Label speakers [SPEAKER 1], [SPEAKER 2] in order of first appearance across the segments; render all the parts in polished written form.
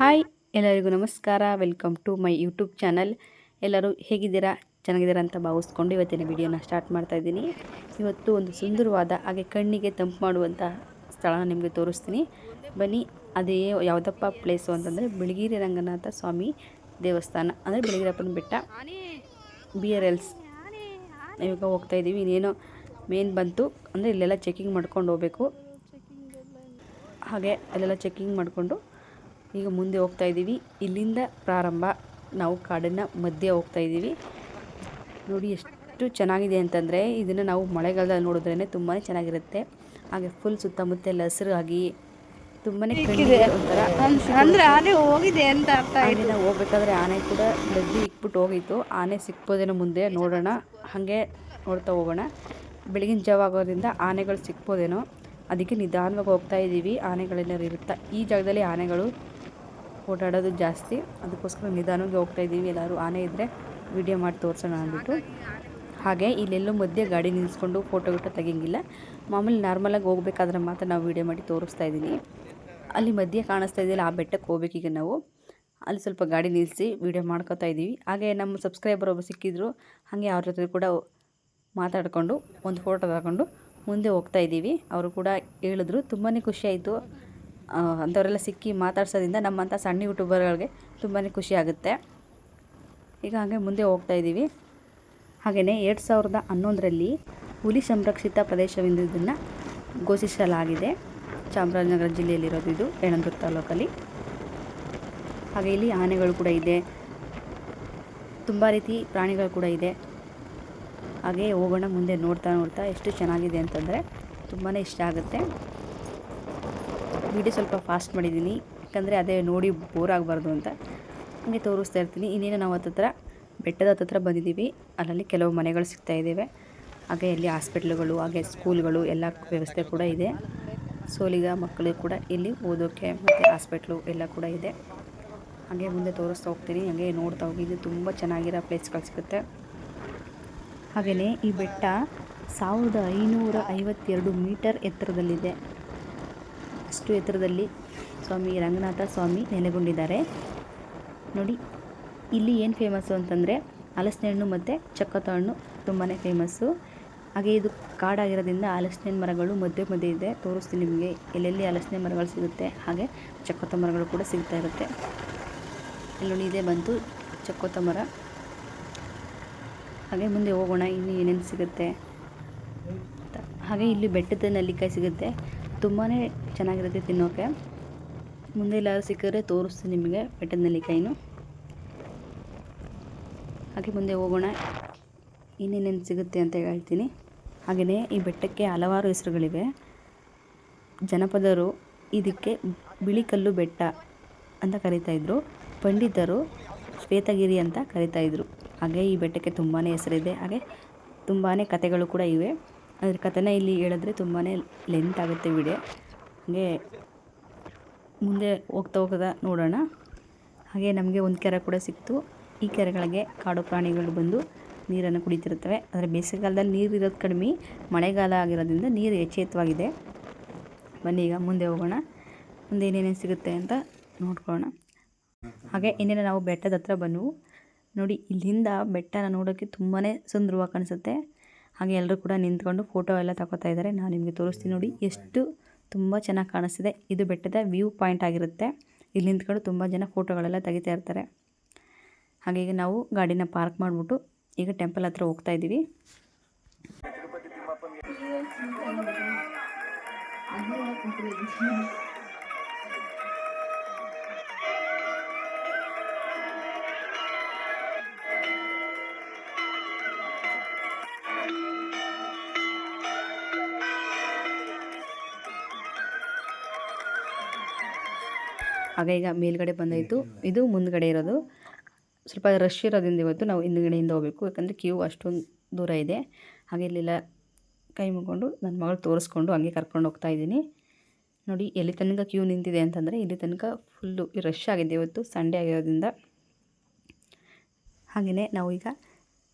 [SPEAKER 1] Hi ಎಲ್ಲರಿಗೂ ನಮಸ್ಕಾರ. Welcome to my YouTube channel. ಎಲ್ಲರೂ ಹೇಗಿದ್ದೀರಾ? ಚೆನ್ನಾಗಿದ್ದೀರಾ ಅಂತ ಭಾವಿಸ್ಕೊಂಡು ಇವತ್ತಿನ ವಿಡಿಯೋನ ಸ್ಟಾರ್ಟ್ ಮಾಡ್ತಾ ಇದ್ದೀನಿ. ಇವತ್ತು ಒಂದು ಸುಂದರವಾದ ಹಾಗೆ ಕಣ್ಣಿಗೆ ತಂಪು ಮಾಡುವಂಥ ಸ್ಥಳನ ನಿಮಗೆ ತೋರಿಸ್ತೀನಿ. ಬನ್ನಿ. ಅದೇ ಯಾವುದಪ್ಪ ಪ್ಲೇಸು ಅಂತಂದರೆ ಬಿಳಿಗಿರಿ ರಂಗನಾಥ ಸ್ವಾಮಿ ದೇವಸ್ಥಾನ, ಅಂದರೆ ಬಿಳಿಗಿರಪ್ಪನ ಬೆಟ್ಟ, BRLs. ಇವಾಗ ಹೋಗ್ತಾ ಇದ್ದೀವಿ. ಇನ್ನೇನೋ ಮೇನ್ ಬಂತು ಅಂದರೆ ಇಲ್ಲೆಲ್ಲ ಚೆಕಿಂಗ್ ಮಾಡ್ಕೊಂಡು ಹೋಗಬೇಕು. ಹಾಗೆ ಅಲ್ಲೆಲ್ಲ ಚೆಕಿಂಗ್ ಮಾಡಿಕೊಂಡು ಈಗ ಮುಂದೆ ಹೋಗ್ತಾ ಇದ್ದೀವಿ. ಇಲ್ಲಿಂದ ಪ್ರಾರಂಭ, ನಾವು ಕಾಡಿನ ಮಧ್ಯೆ ಹೋಗ್ತಾ ಇದ್ದೀವಿ. ನೋಡಿ ಎಷ್ಟು ಚೆನ್ನಾಗಿದೆ ಅಂತಂದರೆ ಇದನ್ನು ನಾವು ಮಳೆಗಾಲದಲ್ಲಿ ನೋಡಿದ್ರೇ ತುಂಬಾ ಚೆನ್ನಾಗಿರುತ್ತೆ. ಹಾಗೆ ಫುಲ್ ಸುತ್ತಮುತ್ತ ಎಲ್ಲ ಹಸಿರಾಗಿ ತುಂಬಾ ಕಣ್ಣಿಗೆ ಒಂಥರ
[SPEAKER 2] ಅಂದ್ರೆ ಆನೆ ಹೋಗಿದೆ ಅಂತ ಅರ್ಥ.
[SPEAKER 1] ಹಾಗೆ ನಾವು ಹೋಗ್ಬೇಕಾದ್ರೆ ಆನೆ ಕೂಡ ಲದ್ದಿ ಇಕ್ಬಿಟ್ಟು ಹೋಗಿತ್ತು. ಆನೆ ಸಿಕ್ಬೋದೇನೋ ಮುಂದೆ ನೋಡೋಣ, ಹಾಗೆ ನೋಡ್ತಾ ಹೋಗೋಣ. ಬೆಳಗಿನ ಜಾವ ಆಗೋದ್ರಿಂದ ಆನೆಗಳು ಸಿಕ್ಬೋದೇನೋ, ಅದಕ್ಕೆ ನಿಧಾನವಾಗಿ ಹೋಗ್ತಾ ಇದ್ದೀವಿ. ಆನೆಗಳೆಲ್ಲರೂ ಇರುತ್ತೆ ಈ ಜಾಗದಲ್ಲಿ, ಆನೆಗಳು ಓಡಾಡೋದು ಜಾಸ್ತಿ, ಅದಕ್ಕೋಸ್ಕರ ನಿಧಾನವಾಗಿ ಹೋಗ್ತಾ ಇದ್ದೀವಿ. ಎಲ್ಲರೂ ಆನೆ ಇದ್ದರೆ ವಿಡಿಯೋ ಮಾಡಿ ತೋರಿಸೋಣ ಅಂದ್ಬಿಟ್ಟು. ಹಾಗೆ ಇಲ್ಲೆಲ್ಲೂ ಮಧ್ಯೆ ಗಾಡಿ ನಿಲ್ಲಿಸ್ಕೊಂಡು ಫೋಟೋ ಗಿಟೋ ತೆಗಿಯಂಗಿಲ್ಲ. ಮಾಮೂಲಿ ನಾರ್ಮಲಾಗಿ ಹೋಗ್ಬೇಕಾದ್ರೆ ಮಾತ್ರ ನಾವು ವಿಡಿಯೋ ಮಾಡಿ ತೋರಿಸ್ತಾ ಇದ್ದೀನಿ. ಅಲ್ಲಿ ಮಧ್ಯೆ ಕಾಣಿಸ್ತಾ ಇದೆಯಲ್ಲ, ಆ ಬೆಟ್ಟಕ್ಕೆ ಹೋಗ್ಬೇಕೀಗ ನಾವು. ಅಲ್ಲಿ ಸ್ವಲ್ಪ ಗಾಡಿ ನಿಲ್ಲಿಸಿ ವಿಡಿಯೋ ಮಾಡ್ಕೋತಾ ಇದ್ದೀವಿ. ಹಾಗೆ ನಮ್ಮ ಸಬ್ಸ್ಕ್ರೈಬರ್ ಒಬ್ಬರು ಸಿಕ್ಕಿದ್ರು, ಹಾಗೆ ಅವ್ರ ಜೊತೆ ಕೂಡ ಮಾತಾಡಿಕೊಂಡು ಒಂದು ಫೋಟೋ ತಗೊಂಡು ಮುಂದೆ ಹೋಗ್ತಾ ಇದ್ದೀವಿ. ಅವರು ಕೂಡ ಹೇಳಿದ್ರು, ತುಂಬಾ ಖುಷಿಯಾಯಿತು. ಅಂಥವರೆಲ್ಲ ಸಿಕ್ಕಿ ಮಾತಾಡ್ಸೋದ್ರಿಂದ ನಮ್ಮಂಥ ಸಣ್ಣ ಯೂಟ್ಯೂಬರ್ಗಳಿಗೆ ತುಂಬಾ ಖುಷಿ ಆಗುತ್ತೆ. ಈಗ ಹಾಗೆ ಮುಂದೆ ಹೋಗ್ತಾ ಇದ್ದೀವಿ. ಹಾಗೆಯೇ 2011ರಲ್ಲಿ ಹುಲಿ ಸಂರಕ್ಷಿತ ಪ್ರದೇಶವೆಂದು ಇದನ್ನು ಘೋಷಿಸಲಾಗಿದೆ. ಚಾಮರಾಜನಗರ ಜಿಲ್ಲೆಯಲ್ಲಿರೋದು ಇದು, ಯಳಂದೂರು ತಾಲೂಕಲ್ಲಿ. ಹಾಗೆ ಇಲ್ಲಿ ಆನೆಗಳು ಕೂಡ ಇದೆ, ತುಂಬ ರೀತಿ ಪ್ರಾಣಿಗಳು ಕೂಡ ಇದೆ. ಹಾಗೆ ಹೋಗೋಣ ಮುಂದೆ. ನೋಡ್ತಾ ನೋಡ್ತಾ ಎಷ್ಟು ಚೆನ್ನಾಗಿದೆ ಅಂತಂದರೆ ತುಂಬಾ ಇಷ್ಟ ಆಗುತ್ತೆ. ವಿಡಿಯೋ ಸ್ವಲ್ಪ ಫಾಸ್ಟ್ ಮಾಡಿದ್ದೀನಿ, ಯಾಕಂದರೆ ಅದೇ ನೋಡಿ ಬೋರ್ ಆಗಬಾರ್ದು ಅಂತ ಹಾಗೆ ತೋರಿಸ್ತಾ ಇರ್ತೀನಿ. ಇನ್ನೇನು ನಾವು ಹತ್ತತ್ರ ಬೆಟ್ಟದ ಹತ್ತತ್ರ ಬಂದಿದ್ದೀವಿ. ಅಲ್ಲಲ್ಲಿ ಕೆಲವು ಮನೆಗಳು ಸಿಗ್ತಾ ಇದ್ದಾವೆ. ಹಾಗೆ ಇಲ್ಲಿ ಹಾಸ್ಪಿಟ್ಲುಗಳು, ಹಾಗೆ ಸ್ಕೂಲ್ಗಳು ಎಲ್ಲ ವ್ಯವಸ್ಥೆ ಕೂಡ ಇದೆ. ಸೋಲಿಗ ಮಕ್ಕಳು ಕೂಡ ಇಲ್ಲಿ ಓದೋಕ್ಕೆ ಮತ್ತು ಹಾಸ್ಪಿಟ್ಲು ಎಲ್ಲ ಕೂಡ ಇದೆ. ಹಾಗೆ ಮುಂದೆ ತೋರಿಸ್ತಾ ಹೋಗ್ತೀನಿ. ಹಾಗೆ ನೋಡ್ತಾ ಹೋಗಿ, ಇದು ತುಂಬ ಚೆನ್ನಾಗಿರೋ ಪ್ಲೇಸ್ಗಳು ಸಿಗುತ್ತೆ. ಹಾಗೆಯೇ ಈ ಬೆಟ್ಟ 1552 ಮೀಟರ್ ಎತ್ತರದಲ್ಲಿದೆ. ಅಷ್ಟು ಎತ್ತರದಲ್ಲಿ ಸ್ವಾಮಿ ರಂಗನಾಥ ಸ್ವಾಮಿ ನೆಲೆಗೊಂಡಿದ್ದಾರೆ. ನೋಡಿ ಇಲ್ಲಿ ಏನು ಫೇಮಸ್ಸು ಅಂತಂದರೆ ಹಲಸಿನ ಹಣ್ಣು ಮತ್ತು ಚಕ್ಕೋತ ಹಣ್ಣು ತುಂಬಾ ಫೇಮಸ್ಸು. ಹಾಗೆ ಇದು ಕಾಡಾಗಿರೋದ್ರಿಂದ ಹಲಸಿನ ಮರಗಳು ಮಧ್ಯೆ ಮಧ್ಯೆ ಇದೆ. ತೋರಿಸ್ತೀನಿ ನಿಮಗೆ ಎಲ್ಲೆಲ್ಲಿ ಹಲಸಿನ ಮರಗಳು ಸಿಗುತ್ತೆ, ಹಾಗೆ ಚಕ್ಕೋತ ಮರಗಳು ಕೂಡ ಸಿಗ್ತಾ ಇರುತ್ತೆ. ಇಲ್ಲಿ ಇದೇ ಬಂತು ಚಕ್ಕೋತ ಮರ. ಹಾಗೆ ಮುಂದೆ ಹೋಗೋಣ, ಇನ್ನು ಏನೇನು ಸಿಗುತ್ತೆ. ಹಾಗೆ ಇಲ್ಲಿ ಬೆಟ್ಟದ ನೆಲ್ಲಿಕಾಯಿ ಸಿಗುತ್ತೆ, ತುಂಬಾ ಚೆನ್ನಾಗಿರುತ್ತೆ ತಿನ್ನೋಕ್ಕೆ. ಮುಂದೆ ಎಲ್ಲರೂ ಸಿಕ್ಕಿದ್ರೆ ತೋರಿಸ್ತೀನಿ ನಿಮಗೆ ಬೆಟ್ಟದ ನೆಲ್ಲಿಕಾಯಿನೂ. ಹಾಗೆ ಮುಂದೆ ಹೋಗೋಣ, ಇನ್ನೇನೇನು ಸಿಗುತ್ತೆ ಅಂತ ಹೇಳ್ತೀನಿ. ಹಾಗೆಯೇ ಈ ಬೆಟ್ಟಕ್ಕೆ ಹಲವಾರು ಹೆಸರುಗಳಿವೆ. ಜನಪದರು ಇದಕ್ಕೆ ಬಿಳಿಕಲ್ಲು ಬೆಟ್ಟ ಅಂತ ಕರೀತಾಯಿದ್ರು, ಪಂಡಿತರು ಶ್ವೇತಗಿರಿ ಅಂತ ಕರೀತಾಯಿದ್ರು. ಹಾಗೆ ಈ ಬೆಟ್ಟಕ್ಕೆ ತುಂಬಾ ಹೆಸರಿದೆ. ಹಾಗೆ ತುಂಬಾ ಕಥೆಗಳು ಕೂಡ ಇವೆ. ಅದ್ರ ಕಥೆನ ಇಲ್ಲಿ ಹೇಳಿದ್ರೆ ತುಂಬಾ ಲೆಂತ್ ಆಗುತ್ತೆ ವಿಡಿಯೋ. ಹಾಗೆ ಮುಂದೆ ಹೋಗ್ತಾ ನೋಡೋಣ. ಹಾಗೆ ನಮಗೆ ಒಂದು ಕೆರೆ ಕೂಡ ಸಿಕ್ತು. ಈ ಕೆರೆಗಳಿಗೆ ಕಾಡು ಪ್ರಾಣಿಗಳು ಬಂದು ನೀರನ್ನು ಕುಡಿತಿರ್ತವೆ. ಆದರೆ ಬೇಸಿಗೆಗಾಲದಲ್ಲಿ ನೀರು ಇರೋದು ಕಡಿಮೆ, ಮಳೆಗಾಲ ಆಗಿರೋದ್ರಿಂದ ನೀರು ಯಥೇಚ್ಛವಾಗಿದೆ. ಬನ್ನಿ ಈಗ ಮುಂದೆ ಹೋಗೋಣ, ಮುಂದೆ ಏನೇನೇನು ಸಿಗುತ್ತೆ ಅಂತ ನೋಡ್ಕೊಳ್ಳೋಣ. ಹಾಗೆ ಇನ್ನೇನು ನಾವು ಬೆಟ್ಟದ ಹತ್ರ ಬಂದವು. ನೋಡಿ ಇಲ್ಲಿಂದ ಬೆಟ್ಟನ ನೋಡೋಕ್ಕೆ ತುಂಬಾ ಸುಂದರವಾಗಿ ಕಾಣಿಸುತ್ತೆ. ಹಾಗೆ ಎಲ್ಲರೂ ಕೂಡ ನಿಂತ್ಕೊಂಡು ಫೋಟೋ ಎಲ್ಲ ತಗೋತಾ ಇದ್ದಾರೆ. ನಾನು ನಿಮಗೆ ತೋರಿಸ್ತೀನಿ ನೋಡಿ, ಎಷ್ಟು ತುಂಬ ಚೆನ್ನಾಗಿ ಕಾಣಿಸ್ತಿದೆ. ಇದು ಬೆಟ್ಟದ ವ್ಯೂ ಪಾಯಿಂಟ್ ಆಗಿರುತ್ತೆ. ಇಲ್ಲಿ ನಿಂತ್ಕೊಂಡು ತುಂಬ ಜನ ಫೋಟೋಗಳೆಲ್ಲ ತೆಗಿತಾ ಇರ್ತಾರೆ. ಹಾಗೆ ಈಗ ನಾವು ಗಾಡಿನ ಪಾರ್ಕ್ ಮಾಡಿಬಿಟ್ಟು ಈಗ ಟೆಂಪಲ್ ಹತ್ರ ಹೋಗ್ತಾ ಇದ್ದೀವಿ. ಹಾಗೆ ಈಗ ಮೇಲ್ಗಡೆ ಬಂದಾಯಿತು. ಇದು ಮುಂದ್ಗಡೆ ಇರೋದು, ಸ್ವಲ್ಪ ರಶ್ ಇರೋದ್ರಿಂದ ಇವತ್ತು ನಾವು ಹಿಂದುಗಡೆಯಿಂದ ಹೋಗಬೇಕು, ಯಾಕಂದರೆ ಕ್ಯೂ ಅಷ್ಟೊಂದು ದೂರ ಇದೆ. ಹಾಗೆ ಇಲ್ಲೆಲ್ಲ ಕೈ ಮುಗ್ಕೊಂಡು ನನ್ನ ಮಗಳು ತೋರಿಸ್ಕೊಂಡು ಹಂಗೆ ಕರ್ಕೊಂಡು ಹೋಗ್ತಾ ಇದ್ದೀನಿ. ನೋಡಿ ಎಲ್ಲಿ ತನಕ ಕ್ಯೂ ನಿಂತಿದೆ ಅಂತಂದರೆ ಇಲ್ಲಿ ತನಕ ಫುಲ್ಲು ರಶ್ ಆಗಿದೆ ಇವತ್ತು, ಸಂಡೇ ಆಗಿರೋದ್ರಿಂದ. ಹಾಗೆಯೇ ನಾವು ಈಗ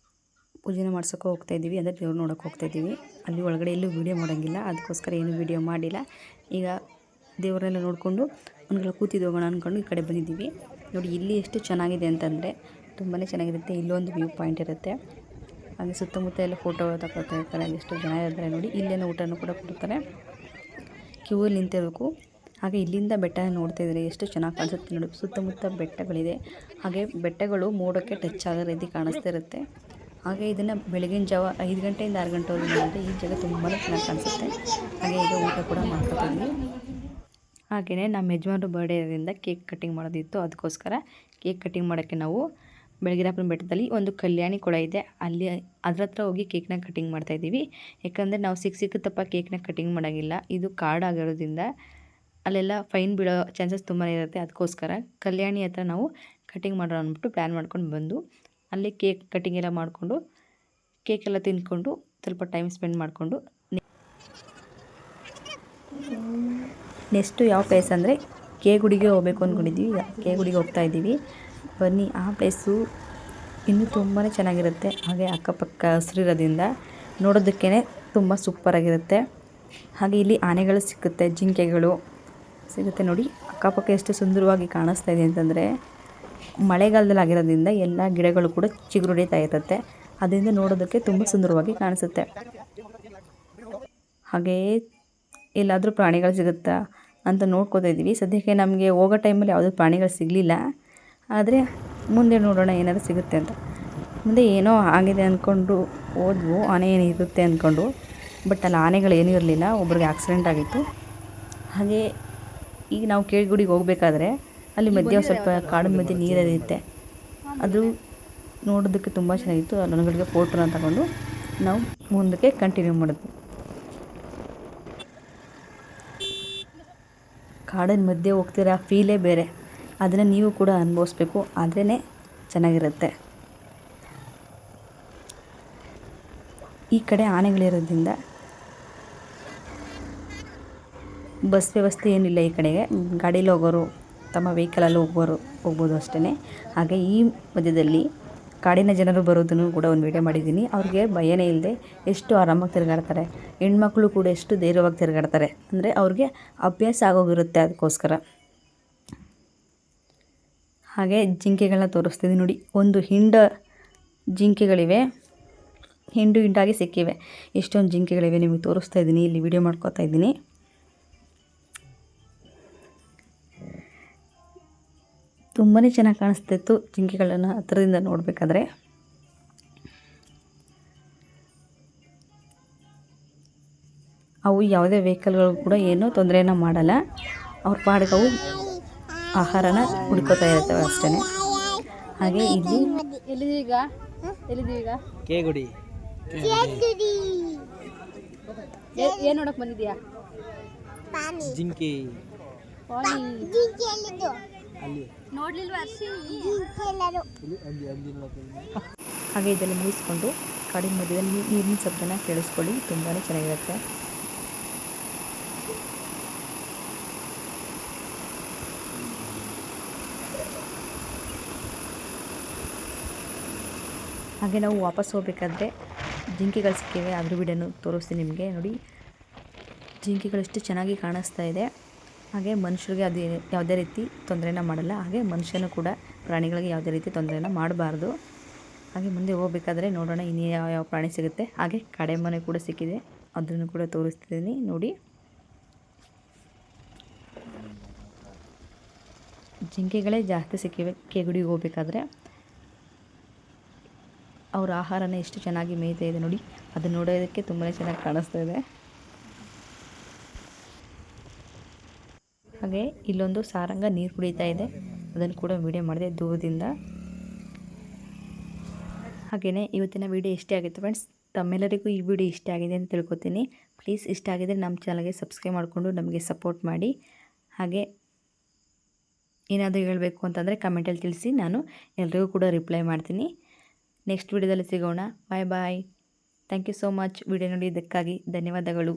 [SPEAKER 1] ಪೂಜೆನ ಮಾಡ್ಸೋಕೆ ಹೋಗ್ತಾ ಇದ್ದೀವಿ, ಅಂದರೆ ದೇವ್ರು ನೋಡೋಕೆ ಹೋಗ್ತಾ ಇದ್ದೀವಿ. ಅಲ್ಲಿ ಒಳಗಡೆ ಎಲ್ಲೂ ವೀಡಿಯೋ ಮಾಡೋಂಗಿಲ್ಲ, ಅದಕ್ಕೋಸ್ಕರ ಏನೂ ವೀಡಿಯೋ ಮಾಡಿಲ್ಲ. ಈಗ ದೇವರೆಲ್ಲ ನೋಡಿಕೊಂಡು ಒಂದ್ಗಳ ಕೂತಿದ್ದು ಹೋಗೋಣ ಅಂದ್ಕೊಂಡು ಈ ಕಡೆ ಬಂದಿದ್ದೀವಿ. ನೋಡಿ ಇಲ್ಲಿ ಎಷ್ಟು ಚೆನ್ನಾಗಿದೆ ಅಂತಂದರೆ ತುಂಬಾ ಚೆನ್ನಾಗಿರುತ್ತೆ. ಇಲ್ಲೊಂದು ವ್ಯೂ ಪಾಯಿಂಟ್ ಇರುತ್ತೆ. ಹಾಗೆ ಸುತ್ತಮುತ್ತ ಎಲ್ಲ ಫೋಟೋ ತಗೊಳ್ತಾ ಇರ್ತಾರೆ. ಎಷ್ಟು ಜನ ಇರ್ತಾರೆ ನೋಡಿ. ಇಲ್ಲೇನೋ ಊಟನೂ ಕೂಡ ಕೊಡ್ತಾರೆ. ಕ್ಯೂವಲ್ಲಿ ನಿಂತಿರಬೇಕು. ಹಾಗೆ ಇಲ್ಲಿಂದ ಬೆಟ್ಟ ನೋಡ್ತಾ ಇದ್ದಾರೆ ಎಷ್ಟು ಚೆನ್ನಾಗಿ ಕಾಣಿಸುತ್ತೆ ನೋಡಿ. ಸುತ್ತಮುತ್ತ ಬೆಟ್ಟಗಳಿದೆ. ಹಾಗೆ ಬೆಟ್ಟಗಳು ಮೋಡಕ್ಕೆ ಟಚ್ ಆಗೋ ರೀತಿ ಕಾಣಿಸ್ತಾ ಇರುತ್ತೆ. ಹಾಗೆ ಇದನ್ನು ಬೆಳಗಿನ ಜಾವ 5 ಗಂಟೆಯಿಂದ 6 ಗಂಟೆವರೆಗೂ ನೋಡಿದ್ರೆ ಈ ಜಾಗ ತುಂಬಾ ಚೆನ್ನಾಗಿ ಕಾಣಿಸುತ್ತೆ. ಹಾಗೆ ಈಗ ಊಟ ಕೂಡ ಮಾಡ್ಕೊತಿದ್ವಿ. ಹಾಗೆಯೇ ನಮ್ಮ ಯಜಮಾನ್ರು ಬರ್ಡೇ ಇರೋದ್ರಿಂದ ಕೇಕ್ ಕಟ್ಟಿಂಗ್ ಮಾಡೋದಿತ್ತು. ಅದಕ್ಕೋಸ್ಕರ ಕೇಕ್ ಕಟ್ಟಿಂಗ್ ಮಾಡೋಕ್ಕೆ ನಾವು ಬೆಳಗಿನಪ್ಪನ ಬೆಟ್ಟದಲ್ಲಿ ಒಂದು ಕಲ್ಯಾಣಿ ಕೂಡ ಇದೆ, ಅಲ್ಲಿ ಅದ್ರ ಹತ್ರ ಹೋಗಿ ಕೇಕ್ನ ಕಟ್ಟಿಂಗ್ ಮಾಡ್ತಾಯಿದ್ದೀವಿ. ಯಾಕಂದರೆ ನಾವು ಸಿಕ್ಕುತ್ತಪ್ಪ ಕೇಕ್ನ ಕಟ್ಟಿಂಗ್ ಮಾಡೋಂಗಿಲ್ಲ. ಇದು ಕಾಡಾಗಿರೋದ್ರಿಂದ ಅಲ್ಲೆಲ್ಲ ಫೈನ್ ಬೀಳೋ ಚಾನ್ಸಸ್ ತುಂಬಾ ಇರುತ್ತೆ. ಅದಕ್ಕೋಸ್ಕರ ಕಲ್ಯಾಣಿ ಹತ್ರ ನಾವು ಕಟ್ಟಿಂಗ್ ಮಾಡೋಣ ಅಂದ್ಬಿಟ್ಟು ಪ್ಲ್ಯಾನ್ ಮಾಡ್ಕೊಂಡು ಬಂದು ಅಲ್ಲಿ ಕೇಕ್ ಕಟ್ಟಿಂಗ್ ಎಲ್ಲ ಮಾಡಿಕೊಂಡು ಕೇಕೆಲ್ಲ ತಿಂದ್ಕೊಂಡು ಸ್ವಲ್ಪ ಟೈಮ್ ಸ್ಪೆಂಡ್ ಮಾಡಿಕೊಂಡು ನೆಕ್ಸ್ಟು ಯಾವ ಪ್ಲೇಸ್ ಅಂದರೆ ಕೆ ಗುಡಿಗೆ ಹೋಗಬೇಕು ಅಂದ್ಕೊಂಡಿದ್ದೀವಿ. ಈಗ ಕೆ ಗುಡಿಗೆ ಹೋಗ್ತಾ ಇದ್ದೀವಿ. ಬನ್ನಿ, ಆ ಪ್ಲೇಸು ಇನ್ನೂ ತುಂಬಾ ಚೆನ್ನಾಗಿರುತ್ತೆ. ಹಾಗೆ ಅಕ್ಕಪಕ್ಕ ಹಸಿರಿರೋದ್ರಿಂದ ನೋಡೋದಕ್ಕೇ ತುಂಬ ಸೂಪರಾಗಿರುತ್ತೆ. ಹಾಗೆ ಇಲ್ಲಿ ಆನೆಗಳು ಸಿಕ್ಕುತ್ತೆ, ಜಿಂಕೆಗಳು ಸಿಗುತ್ತೆ ನೋಡಿ. ಅಕ್ಕಪಕ್ಕ ಎಷ್ಟು ಸುಂದರವಾಗಿ ಕಾಣಿಸ್ತಾ ಇದೆ ಅಂತಂದರೆ ಮಳೆಗಾಲದಲ್ಲಿ ಆಗಿರೋದ್ರಿಂದ ಎಲ್ಲ ಗಿಡಗಳು ಕೂಡ ಚಿಗುರೊಡಿತಾ ಇರುತ್ತೆ. ಅದರಿಂದ ನೋಡೋದಕ್ಕೆ ತುಂಬ ಸುಂದರವಾಗಿ ಕಾಣಿಸುತ್ತೆ. ಹಾಗೆಯೇ ಎಲ್ಲಾದರೂ ಪ್ರಾಣಿಗಳು ಸಿಗುತ್ತಾ ಅಂತ ನೋಡ್ಕೋತಾ ಇದ್ದೀವಿ. ಸದ್ಯಕ್ಕೆ ನಮಗೆ ಹೋಗೋ ಟೈಮಲ್ಲಿ ಯಾವುದೂ ಪ್ರಾಣಿಗಳು ಸಿಗಲಿಲ್ಲ. ಆದರೆ ಮುಂದೆ ನೋಡೋಣ ಏನಾದರೂ ಸಿಗುತ್ತೆ ಅಂತ. ಮುಂದೆ ಏನೋ ಆಗಿದೆ ಅಂದ್ಕೊಂಡು ಹೋದ್ವು, ಆನೆ ಏನು ಇರುತ್ತೆ ಅಂದ್ಕೊಂಡು. ಬಟ್ ಅಲ್ಲಿ ಆನೆಗಳು ಏನೂ ಇರಲಿಲ್ಲ. ಒಬ್ರಿಗೆ ಆಕ್ಸಿಡೆಂಟ್ ಆಗಿತ್ತು. ಹಾಗೆ ಈಗ ನಾವು ಕೇಳಿಗುಡಿಗೆ ಹೋಗಬೇಕಾದ್ರೆ ಅಲ್ಲಿ ಮಧ್ಯೆ ಸ್ವಲ್ಪ ಕಾಡಿನ ಮಧ್ಯೆ ನೀರಿರುತ್ತೆ. ಅದು ನೋಡೋದಕ್ಕೆ ತುಂಬ ಚೆನ್ನಾಗಿತ್ತು. ನನಗಳಿಗೆ ಫೋಟೋನ ತಗೊಂಡು ನಾವು ಮುಂದಕ್ಕೆ ಕಂಟಿನ್ಯೂ ಮಾಡಿದ್ವಿ. ಕಾಡಿನ ಮಧ್ಯೆ ಹೋಗ್ತಿರೋ ಫೀಲೇ ಬೇರೆ. ಅದನ್ನು ನೀವು ಕೂಡ ಅನುಭವಿಸ್ಬೇಕು, ಆದ್ರೇ ಚೆನ್ನಾಗಿರುತ್ತೆ. ಈ ಕಡೆ ಆನೆಗಳಿರೋದ್ರಿಂದ ಬಸ್ ವ್ಯವಸ್ಥೆ ಏನಿಲ್ಲ. ಈ ಕಡೆಗೆ ಗಾಡೀಲಿ ಹೋಗೋರು ತಮ್ಮ ವೆಹಿಕಲಲ್ಲಿ ಹೋಗ್ಬೋದು ಅಷ್ಟೇ. ಹಾಗೆ ಈ ಮಧ್ಯದಲ್ಲಿ ಕಾಡಿನ ಜನರು ಬರೋದನ್ನು ಕೂಡ ಒಂದು ವಿಡಿಯೋ ಮಾಡಿದ್ದೀನಿ. ಅವ್ರಿಗೆ ಭಯನೇ ಇಲ್ಲದೆ ಎಷ್ಟು ಆರಾಮಾಗಿ ತಿರುಗಾಡ್ತಾರೆ. ಹೆಣ್ಮಕ್ಳು ಕೂಡ ಎಷ್ಟು ಧೈರ್ಯವಾಗಿ ತಿರುಗಾಡ್ತಾರೆ ಅಂದರೆ ಅವ್ರಿಗೆ ಅಭ್ಯಾಸ ಆಗೋಗಿರುತ್ತೆ. ಅದಕ್ಕೋಸ್ಕರ ಹಾಗೆ ಜಿಂಕೆಗಳನ್ನ ತೋರಿಸ್ತಿದ್ದೀನಿ ನೋಡಿ. ಒಂದು ಜಿಂಕೆಗಳಿವೆ, ಹಿಂಡಾಗಿ ಸಿಕ್ಕಿವೆ. ಎಷ್ಟೊಂದು ಜಿಂಕೆಗಳಿವೆ ನಿಮಗೆ ತೋರಿಸ್ತಾ ಇದ್ದೀನಿ. ಇಲ್ಲಿ ವಿಡಿಯೋ ಮಾಡ್ಕೋತಾ ಇದ್ದೀನಿ. ತುಂಬಾ ಚೆನ್ನಾಗಿ ಕಾಣಿಸ್ತಿತ್ತು ಜಿಂಕೆಗಳನ್ನು ಹತ್ತಿರದಿಂದ ನೋಡಬೇಕಾದ್ರೆ. ಅವು ಯಾವುದೇ ವೆಹಿಕಲ್ಗಳು ಕೂಡ ಏನೂ ತೊಂದರೆನ ಮಾಡಲ್ಲ. ಅವ್ರ ಪಾಡಿಗೆ ಅವು ಆಹಾರನ ಹುಡ್ಕೋತಾ ಇರ್ತವೆ ಅಷ್ಟೇ. ಹಾಗೆ ಇಲ್ಲಿ ಎಲ್ಲಿದ್ದೀವಿ ಕೆ ಗುಡಿ ಏನು ನೋಡಕ್ಕೆ ಬಂದಿದ್ಯಾ? ಜಿಂಕೆ ಹಾಗೆ ಇದೆಲ್ಲ ಮುಗಿಸ್ಕೊಂಡು ಕಾಡಿನ ಮಧ್ಯದಲ್ಲಿ ನೀರಿನ ಶಬ್ದನ ಕೇಳಿಸ್ಕೊಳ್ಳಿ. ತುಂಬಾ ಚೆನ್ನಾಗಿರುತ್ತೆ. ಹಾಗೆ ನಾವು ವಾಪಸ್ ಹೋಗಬೇಕಾದ್ರೆ ಜಿಂಕೆಗಳು ಸಿಕ್ಕಿವೆ. ಅದ್ರ ವಿಡಿಯೋನು ತೋರಿಸ್ತೀನಿ ನಿಮಗೆ ನೋಡಿ. ಜಿಂಕೆಗಳು ಎಷ್ಟು ಚೆನ್ನಾಗಿ ಕಾಣಿಸ್ತಾ ಇದೆ. ಹಾಗೆ ಮನುಷ್ಯರಿಗೆ ಅದು ಯಾವುದೇ ರೀತಿ ತೊಂದರೆನ ಮಾಡಲ್ಲ. ಹಾಗೆ ಮನುಷ್ಯನೂ ಕೂಡ ಪ್ರಾಣಿಗಳಿಗೆ ಯಾವುದೇ ರೀತಿ ತೊಂದರೆನ ಮಾಡಬಾರ್ದು. ಹಾಗೆ ಮುಂದೆ ಹೋಗಬೇಕಾದ್ರೆ ನೋಡೋಣ ಇನ್ನು ಯಾವ ಪ್ರಾಣಿ ಸಿಗುತ್ತೆ. ಹಾಗೆ ಕಡೆಮನೆ ಕೂಡ ಸಿಕ್ಕಿದೆ, ಅದನ್ನು ಕೂಡ ತೋರಿಸ್ತಿದ್ದೀನಿ ನೋಡಿ. ಜಿಂಕೆಗಳೇ ಜಾಸ್ತಿ ಸಿಕ್ಕಿವೆ ಕೆಗುಡಿಗೆ ಹೋಗಬೇಕಾದ್ರೆ. ಅವ್ರ ಆಹಾರನ ಎಷ್ಟು ಚೆನ್ನಾಗಿ ಮೇಯ್ತಾ ಇದೆ ನೋಡಿ. ಅದು ನೋಡೋದಕ್ಕೆ ತುಂಬಾ ಚೆನ್ನಾಗಿ ಕಾಣಿಸ್ತಾ ಇದೆ. ಹಾಗೆ ಇಲ್ಲೊಂದು ಸಾರಂಗ ನೀರು ಕುಡಿತಾ ಇದೆ, ಅದನ್ನು ಕೂಡ ವಿಡಿಯೋ ಮಾಡಿದೆ ದೂರದಿಂದ. ಹಾಗೆಯೇ ಇವತ್ತಿನ ವಿಡಿಯೋ ಇಷ್ಟ ಆಗಿತ್ತು ಫ್ರೆಂಡ್ಸ್. ತಮ್ಮೆಲ್ಲರಿಗೂ ಈ ವಿಡಿಯೋ ಇಷ್ಟ ಆಗಿದೆ ಅಂತ ತಿಳ್ಕೊತೀನಿ. ಪ್ಲೀಸ್ ಇಷ್ಟ ಆಗಿದರೆ ನಮ್ಮ ಚಾನಲ್ಗೆ ಸಬ್ಸ್ಕ್ರೈಬ್ ಮಾಡಿಕೊಂಡು ನಮಗೆ ಸಪೋರ್ಟ್ ಮಾಡಿ. ಹಾಗೆ ಏನಾದರೂ ಹೇಳಬೇಕು ಅಂತಂದರೆ ಕಮೆಂಟಲ್ಲಿ ತಿಳಿಸಿ, ನಾನು ಎಲ್ರಿಗೂ ಕೂಡ ರಿಪ್ಲೈ ಮಾಡ್ತೀನಿ. ನೆಕ್ಸ್ಟ್ ವಿಡಿಯೋದಲ್ಲಿ ಸಿಗೋಣ. Bye bye. Thank you so much. Video ನೋಡಿದ್ದಕ್ಕಾಗಿ ಧನ್ಯವಾದಗಳು.